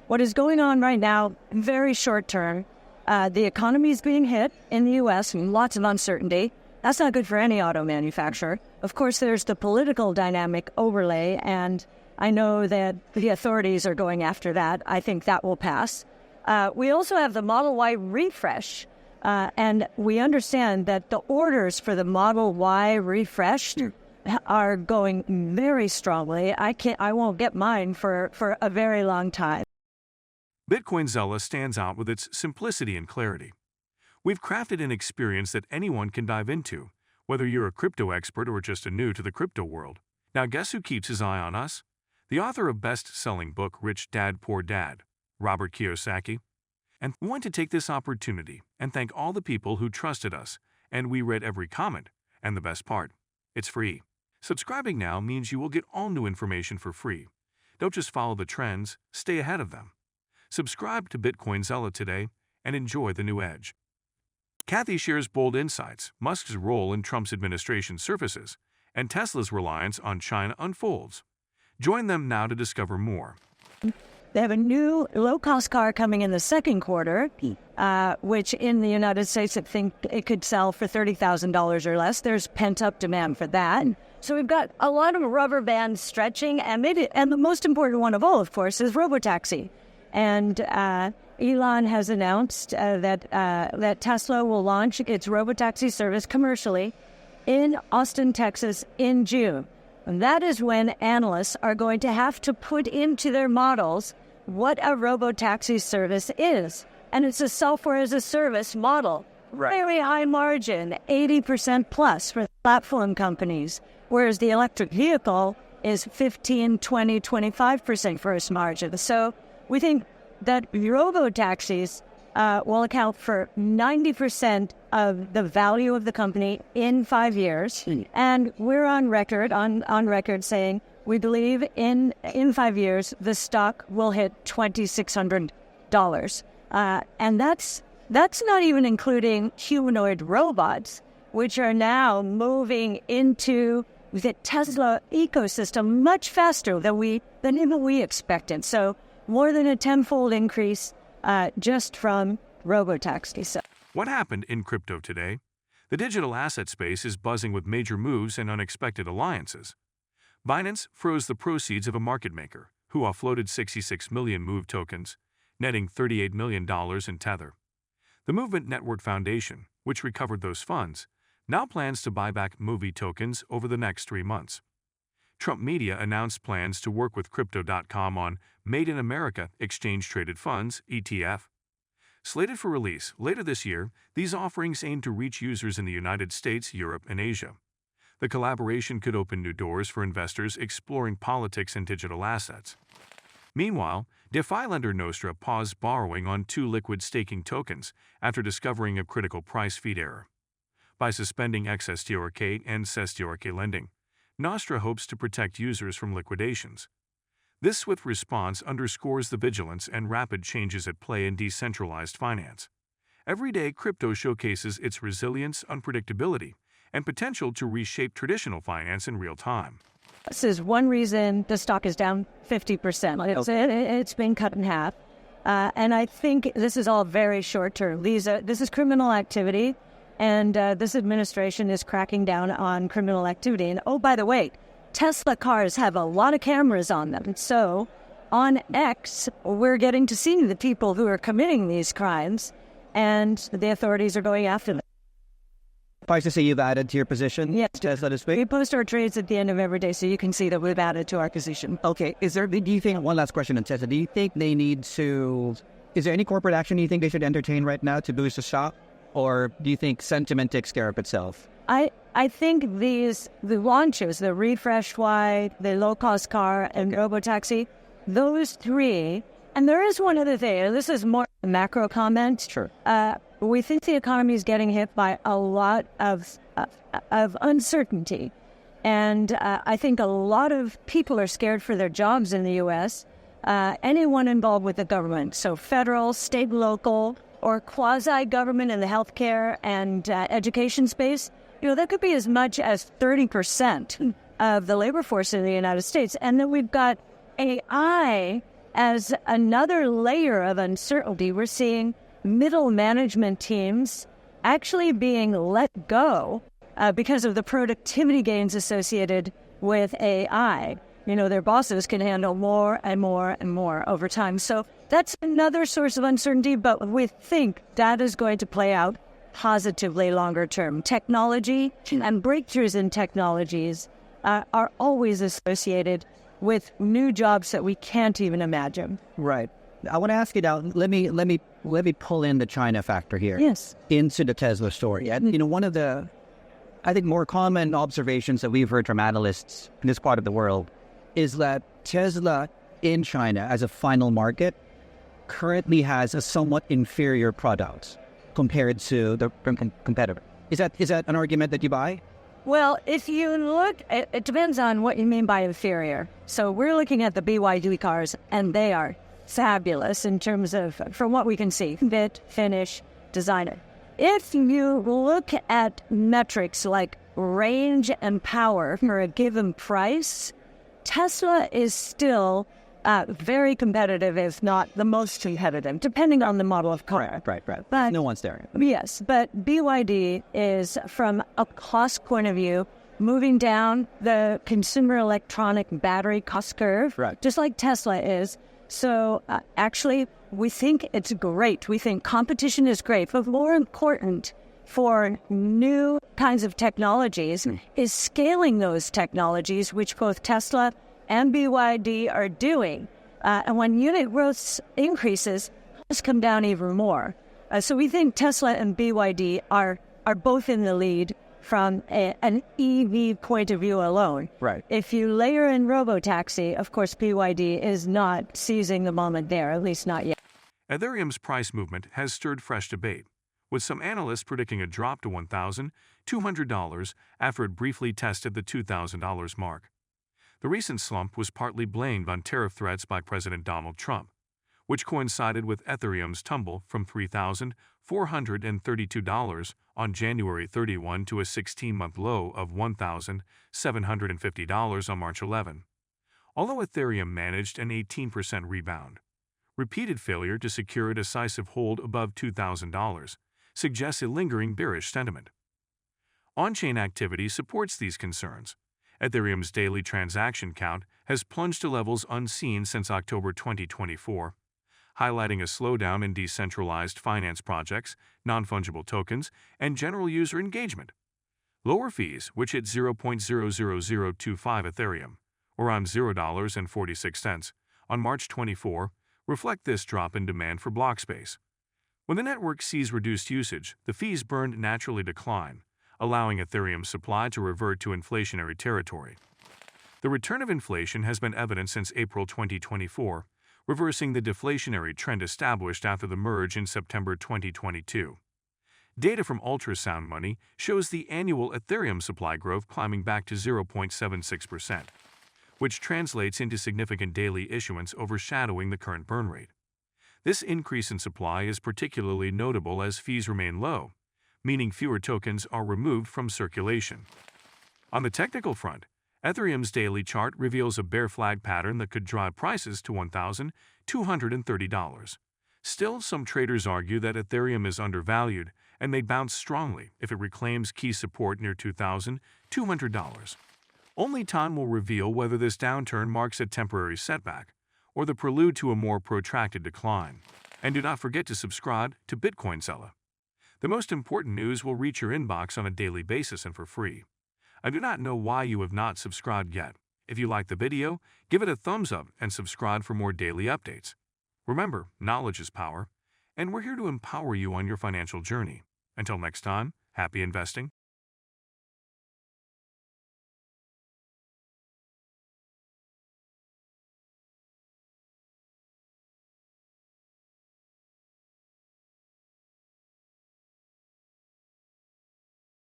what is going on right now, very short term, the economy is being hit in the U.S., lots of uncertainty. That's not good for any auto manufacturer. Of course, there's the political dynamic overlay, and I know that the authorities are going after that. I think that will pass. We also have the Model Y refresh, and we understand that the orders for the Model Y refreshed are going very strongly. I won't get mine for a very long time. Bitcoin Zella stands out with its simplicity and clarity. We've crafted an experience that anyone can dive into, whether you're a crypto expert or just a new to the crypto world. Now guess who keeps his eye on us? The author of best-selling book Rich Dad Poor Dad, Robert Kiyosaki. And we want to take this opportunity and thank all the people who trusted us, and we read every comment. And the best part, it's free. Subscribing now means you will get all new information for free. Don't just follow the trends, stay ahead of them. Subscribe to Bitcoin Zella today and enjoy the new edge. Cathie shares bold insights, Musk's role in Trump's administration surfaces, and Tesla's reliance on China unfolds. Join them now to discover more. They have a new low-cost car coming in the second quarter, which in the United States I think it could sell for $30,000 or less. There's pent-up demand for that. So we've got a lot of rubber band stretching, and the most important one of all, of course, is robotaxi. And Elon has announced that Tesla will launch its robotaxi service commercially in Austin, Texas in June. And that is when analysts are going to have to put into their models what a robotaxi service is. And it's a software-as-a-service model. Right. Very high margin, 80% plus for platform companies, whereas the electric vehicle is 15, 20, 25% gross margin. So we think that robotaxis will account for 90% of the value of the company in 5 years. And we're on record saying we believe in 5 years the stock will hit $2,600. And that's not even including humanoid robots, which are now moving into the Tesla ecosystem much faster than even we expected. So more than a tenfold increase just from robotaxis. What happened in crypto today? The digital asset space is buzzing with major moves and unexpected alliances. Binance froze the proceeds of a market maker who offloaded 66 million Move tokens, netting $38 million in Tether. The Movement Network Foundation, which recovered those funds, now plans to buy back Movie tokens over the next 3 months. Trump Media announced plans to work with Crypto.com on Made in America Exchange-Traded Funds, ETF. Slated for release later this year, these offerings aim to reach users in the United States, Europe, and Asia. The collaboration could open new doors for investors exploring politics and digital assets. Meanwhile, DeFi lender Nostra paused borrowing on 2 liquid staking tokens after discovering a critical price feed error. By suspending XSTRK and SSTRK lending, Nostra hopes to protect users from liquidations. This swift response underscores the vigilance and rapid changes at play in decentralized finance. Every day, crypto showcases its resilience, unpredictability, and potential to reshape traditional finance in real time. This is one reason the stock is down 50%. It's been cut in half. And I think this is all very short term. This is criminal activity, and this administration is cracking down on criminal activity. And oh, by the way, Tesla cars have a lot of cameras on them. So on X, we're getting to see the people who are committing these crimes, and the authorities are going after them. Price to say you've added to your position? Yes. Tesla this week? We post our trades at the end of every day, so you can see that we've added to our position. Okay. One last question on Tesla. Do you think they need to, is there any corporate action you think they should entertain right now to boost the stock? Or do you think sentiment takes care of itself? I think the launches, the Refresh Y, the low-cost car, and robotaxi, those three, and there is one other thing, and this is more a macro comment. Sure. We think the economy is getting hit by a lot of uncertainty. And I think a lot of people are scared for their jobs in the U.S., anyone involved with the government, so federal, state, local, or quasi-government in the healthcare and education space. That could be as much as 30% of the labor force in the United States. And then we've got AI as another layer of uncertainty, we're seeing middle management teams actually being let go because of the productivity gains associated with AI. Their bosses can handle more and more and more over time. So that's another source of uncertainty, but we think that is going to play out positively longer term. Technology and breakthroughs in technologies are always associated with new jobs that we can't even imagine. Right. I want to ask you now, let me pull in the China factor here. Yes. Into the Tesla story. And, one of the, I think, more common observations that we've heard from analysts in this part of the world is that Tesla in China as a final market currently has a somewhat inferior product compared to the competitor. Is that an argument that you buy? Well, if you look, it depends on what you mean by inferior. So we're looking at the BYD cars, and they are fabulous in terms of, from what we can see, fit, finish, design. If you look at metrics like range and power for a given price, Tesla is still very competitive, if not the most competitive, depending on the model of car. Right. But no one's there. Yes, but BYD is, from a cost point of view, moving down the consumer electronic battery cost curve, right, just like Tesla is. So actually, we think it's great. We think competition is great, but more important for new kinds of technologies is scaling those technologies, which both Tesla and BYD are doing. And when unit growth increases, costs come down even more. So we think Tesla and BYD are both in the lead from an EV point of view alone. Right. If you layer in robotaxi, of course, BYD is not seizing the moment there, at least not yet. Ethereum's price movement has stirred fresh debate, with some analysts predicting a drop to $1,200 after it briefly tested the $2,000 mark. The recent slump was partly blamed on tariff threats by President Donald Trump, which coincided with Ethereum's tumble from $3,432 on January 31 to a 16-month low of $1,750 on March 11. Although Ethereum managed an 18% rebound, repeated failure to secure a decisive hold above $2,000 suggests a lingering bearish sentiment. On-chain activity supports these concerns. Ethereum's daily transaction count has plunged to levels unseen since October 2024, highlighting a slowdown in decentralized finance projects, non-fungible tokens, and general user engagement. Lower fees, which hit 0.00025 Ethereum, or around $0.46, on March 24, reflect this drop in demand for block space. When the network sees reduced usage, the fees burned naturally decline, allowing Ethereum's supply to revert to inflationary territory. The return of inflation has been evident since April 2024, reversing the deflationary trend established after the merge in September 2022. Data from Ultrasound Money shows the annual Ethereum supply growth climbing back to 0.76%, which translates into significant daily issuance overshadowing the current burn rate. This increase in supply is particularly notable as fees remain low, meaning fewer tokens are removed from circulation. On the technical front, Ethereum's daily chart reveals a bear flag pattern that could drive prices to $1,230. Still, some traders argue that Ethereum is undervalued and may bounce strongly if it reclaims key support near $2,200. Only time will reveal whether this downturn marks a temporary setback or the prelude to a more protracted decline. And do not forget to subscribe to Bitcoin Zella. The most important news will reach your inbox on a daily basis and for free. I do not know why you have not subscribed yet. If you like the video, give it a thumbs up and subscribe for more daily updates. Remember, knowledge is power, and we're here to empower you on your financial journey. Until next time, happy investing.